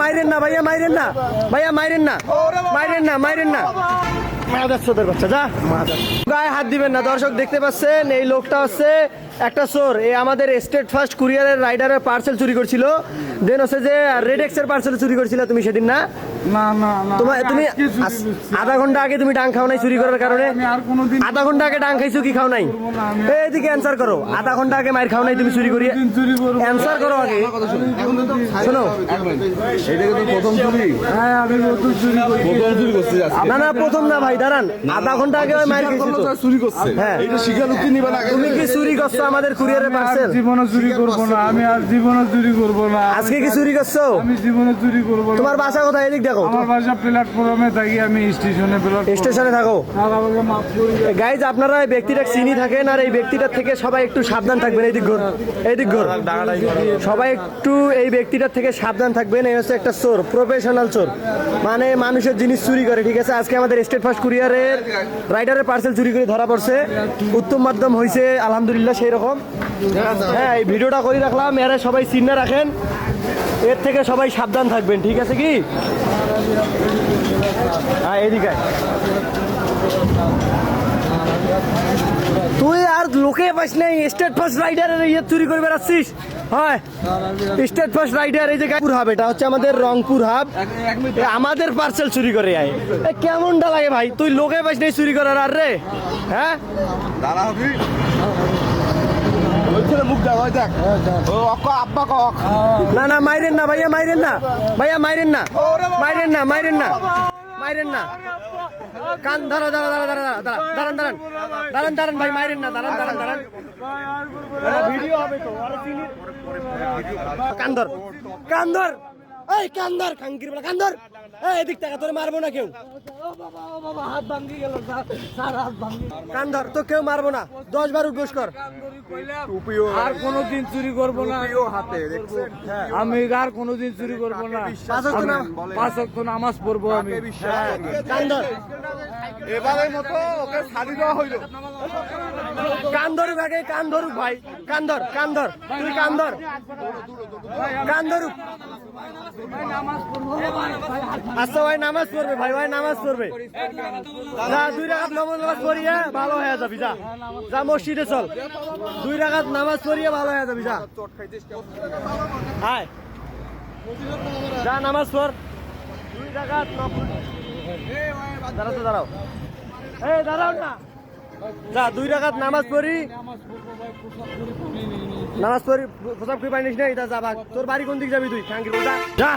মাইরেন না ভাইয়া, মাইরেন না ভাইয়া, মাইরেন না, মাইরেন না, মাইরেন না। মাদার চোদের বাচ্চা, যা গায়ে হাত দিবেন না। দর্শক দেখতে পাচ্ছেন এই লোকটা হচ্ছে একটা চোর। এই আমাদের স্টেট ফার্স্ট কুরিয়ারের রাইডারের পার্সেল চুরি করছিল। দেন হচ্ছে যে রেডেক্স এর পার্সেল চুরি করছিল তুমি সেদিন, না? তুমি আধা ঘন্টা আগে তুমি ডাং খাও নাই চুরি করার কারণে? আধা ঘন্টা আগে ডাং খাইছো কি খাও নাই? এইদিকে অ্যান্সার করো। আধা ঘন্টা আগে মাইর খাও নাই তুমি চুরি করিয়ে? অ্যান্সার করো আগে। শোনো, না না প্রথম না ভাই, দাঁড়ান। আধা ঘন্টা আগে মাইর চুরি করছে। হ্যাঁ, তুমি কি চুরি করছো আমাদের কুরিয়ারের পার্সেল? জীবনে চুরি করবো না আমি, আর জীবনে চুরি করবো না। আজকে কি চুরি করছো? আমি জীবনে চুরি করবো না। তোমার বাসা কোথায়? এদিক দেখো। আমার বাসা প্ল্যাটফর্মে থাকি, আমি স্টেশনে থাকো। গাইজ আপনারা এই ব্যক্তিটা চিনি থাকেন, আর এই ব্যক্তিটার থেকে সবাই একটু সাবধান থাকবেন। এইদিক ঘর, এইদিক ঘর। সবাই একটু এই ব্যক্তিটার থেকে সাবধান থাকবেন। এই হচ্ছে একটা চোর, প্রফেশনাল চোর, মানে মানুষের জিনিস চুরি করে। ঠিক আছে, আজকে আমাদের স্টেট ফার্স্ট কুরিয়ারের রাইডারের পার্সেল চুরি করে ধরা পড়ছে। উত্তম মাধ্যম হয়েছে আলহামদুলিল্লাহ সেই রকম। হ্যাঁ, এই ভিডিওটা করে রাখলাম। এরা সবাই চিন্তা রাখেন, এর থেকে সবাই সাবধান থাকবেন। ঠিক আছে কি? হ্যাঁ, এদিকে তুই আর লোকে পাস নাই। স্টেট ফার্স্ট রাইডারের ইয়ে চুরি করে বেড়াচ্ছিস। হয় স্টেট ফার্স্ট রাইডার। এই যে গাইপুর হাব, এটা হচ্ছে আমাদের রংপুর হাব। আমাদের পার্সেল চুরি করে আয়, কেমনটা লাগে ভাই? তুই লোকে পাস নাই চুরি করার। আর রে, হ্যাঁ না না মাইরেন না ভাইয়া, মাইরেন না ভাইয়া, মাইরেন না, মাইরেন না, মাইরেন না, মাইরেন না। কান দাঁড়া, দাঁড়া, দাঁড়া, দাঁড়া, দাঁড়া, দাঁড়ান, দাঁড়ান, দাঁড়ান, দাঁড়ান ভাই, মাইরেন না, দাঁড়ান, দাঁড়ান, দাঁড়ান। ভিডিও হবে তো। কান্দর, কান্দর, এই কান্দর, খাঙ্কির বেলা কান্দর। এদিক টাকা তোরে মারবো না কেউ। কান্দর তো কেউ মারবো না। 10 বার উঠবোস কর। আর কোনোদিন চুরি করবো না আমি, আর কোনোদিন চুরি করবো না। 5 ওয়াক্ত নামাজ পড়বো আমি। কান্দর, এবারের মতো ওকে ছাড়ি দেওয়া হইলো। কান ধরুক আগে, কান ধরুক ভাই, কান ধর, কান ধর, তুই কান ধর, কান ধরুক। আচ্ছা ভাই নামাজ পড়বে, ভাই ভাই নামাজ পড়বে। যা 2 রাকাত নামাজ পড়িয়ে ভালো হয়ে যাবি। যা, যা মসজিদে চল, 2 রাকাত নামাজ পড়িয়ে ভালো হয়ে যাবি। যা, হায় যা নামাজ পড়, 2 রাকাত। দাঁড়াও তো, দাঁড়াও, এই দাঁড়াও না। যা 2 রাকাত নামাজ পড়ি, নামাজ পড়ি। প্রসাব কি পাইনিস না? এটা যা, তোর বাড়ি কোন দিক যাবি তুই? যা।